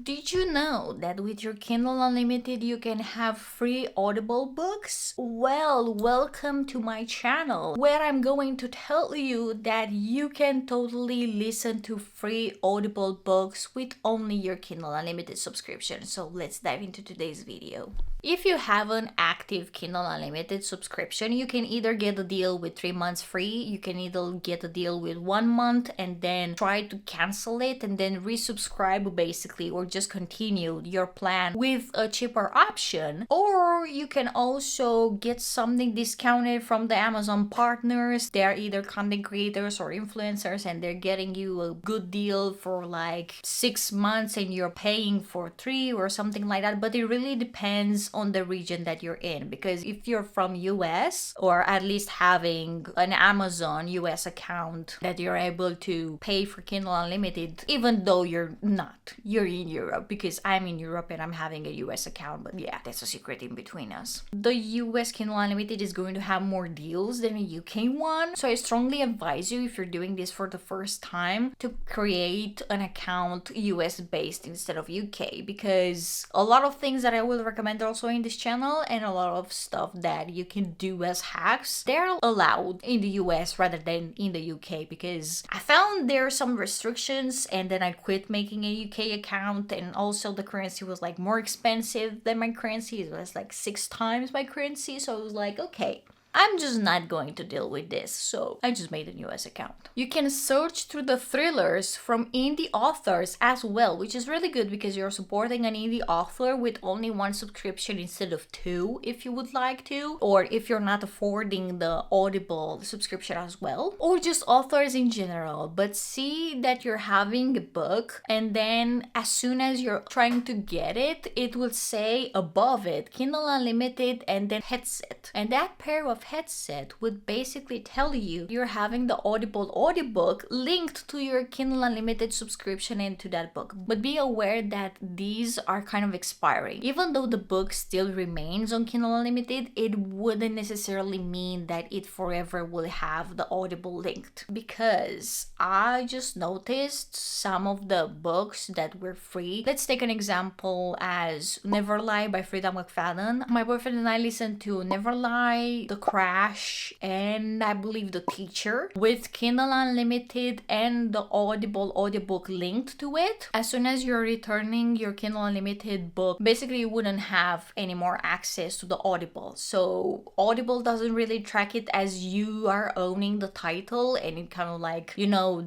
Did you know that with your Kindle Unlimited you can have free Audible books? Well, welcome to my channel where I'm going to tell you that you can totally listen to free Audible books with only your Kindle Unlimited subscription. So let's dive into today's video. If you have an active Kindle Unlimited subscription, you can either get a deal with 3 months free, you can either get a deal with 1 month and then try to cancel it and then resubscribe basically, or just continue your plan with a cheaper option. Or you can also get something discounted from the Amazon partners. They're either content creators or influencers and they're getting you a good deal for like 6 months and you're paying for 3 or something like that. But it really depends on the region that you're in, because if you're from US, or at least having an Amazon US account, that you're able to pay for Kindle Unlimited even though you're in Europe, because I'm in Europe and I'm having a US account. But yeah, that's a secret in between us. The US Kindle Unlimited is going to have more deals than a UK one, so I strongly advise you, if you're doing this for the first time, to create an account US based instead of UK, because a lot of things that I will recommend also in this channel and a lot of stuff that you can do as hacks, they're allowed in the US rather than in the UK, because I found there are some restrictions and then I quit making a UK account, and also the currency was like more expensive than my currency. It was like 6 times my currency, so I was like, okay, I'm just not going to deal with this, so I just made a US account. You can search through the thrillers from indie authors as well, which is really good because you're supporting an indie author with only 1 subscription instead of 2 if you would like to, or if you're not affording the Audible subscription as well, or just authors in general. But see that you're having a book and then as soon as you're trying to get it, it will say above it Kindle Unlimited and then headset, and that pair of headset would basically tell you you're having the Audible audiobook linked to your Kindle Unlimited subscription into that book. But be aware that these are kind of expiring. Even though the book still remains on Kindle Unlimited, it wouldn't necessarily mean that it forever will have the Audible linked, because I just noticed some of the books that were free. Let's take an example as Never Lie by Frida McFadden. My boyfriend and I listened to Never Lie, The Crash, and I believe The Teacher with Kindle Unlimited and the Audible audiobook linked to it. As soon as you're returning your Kindle Unlimited book, basically you wouldn't have any more access to the Audible. So Audible doesn't really track it as you are owning the title, and it kind of like,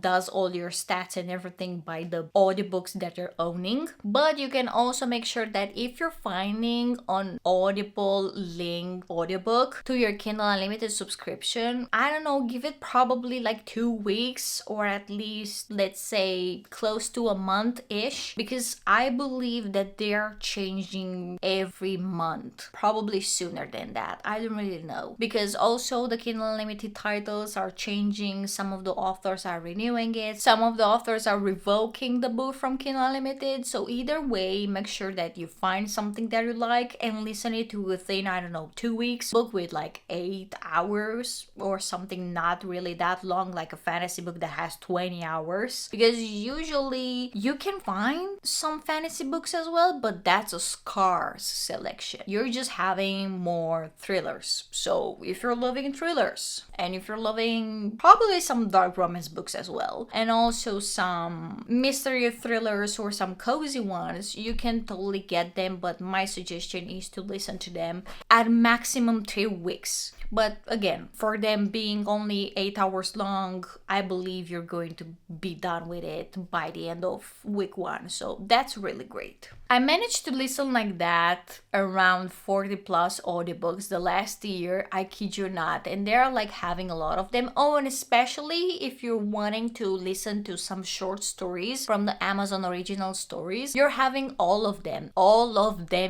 does all your stats and everything by the audiobooks that you're owning. But you can also make sure that if you're finding an Audible linked audiobook to your Kindle Unlimited subscription, I don't know, give it probably like 2 weeks, or at least let's say close to a month-ish, because I believe that they're changing every month, probably sooner than that. I don't really know, because also the Kindle Unlimited titles are changing. Some of the authors are renewing it, some of the authors are revoking the book from Kindle Unlimited. So either way, make sure that you find something that you like and listen it to within, I don't know, 2 weeks. Book with like 8 hours or something, not really that long, like a fantasy book that has 20 hours, because usually you can find some fantasy books as well, but that's a scarce selection. You're just having more thrillers. So if you're loving thrillers, and if you're loving probably some dark romance books as well, and also some mystery thrillers or some cozy ones, you can totally get them. But my suggestion is to listen to them at maximum 3 weeks. But again, for them being only 8 hours long, I believe you're going to be done with it by the end of week 1. So that's really great. I managed to listen like that around 40 plus audiobooks the last year, I kid you not, and they're like having a lot of them. Oh, and especially if you're wanting to listen to some short stories from the Amazon original stories, you're having all of them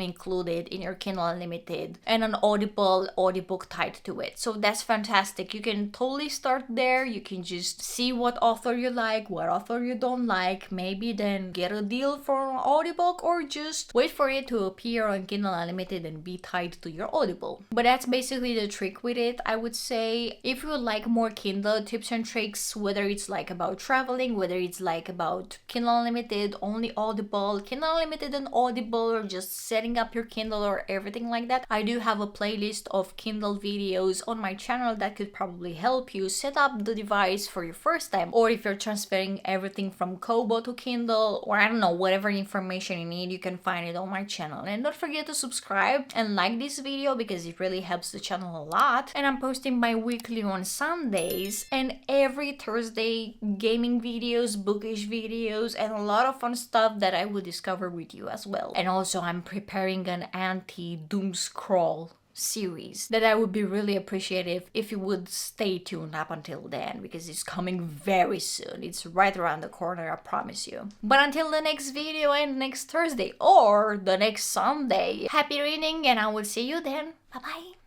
included in your Kindle Unlimited. and an Audible audiobook tied to it. So that's fantastic. You can totally start there. You can just see what author you like, what author you don't like, maybe then get a deal for an audiobook, or just wait for it to appear on Kindle Unlimited and be tied to your Audible. But that's basically the trick with it, I would say. If you would like more Kindle tips and tricks, whether it's like about traveling, whether it's like about Kindle Unlimited, only Audible, Kindle Unlimited and Audible, or just setting up your Kindle or everything like that, I do have a playlist of Kindle videos on my channel that could probably help you set up the device for your first time, or if you're transferring everything from Kobo to Kindle, or I don't know, whatever information you need, you can find it on my channel. And don't forget to subscribe and like this video because it really helps the channel a lot. And I'm posting bi-weekly on Sundays and every Thursday gaming videos, bookish videos, and a lot of fun stuff that I will discover with you as well. And also I'm preparing an anti-doom scroll series that I would be really appreciative if you would stay tuned up until then, because it's coming very soon. It's right around the corner, I promise you. But until the next video and next Thursday or the next Sunday, happy reading, and I will see you then. Bye bye.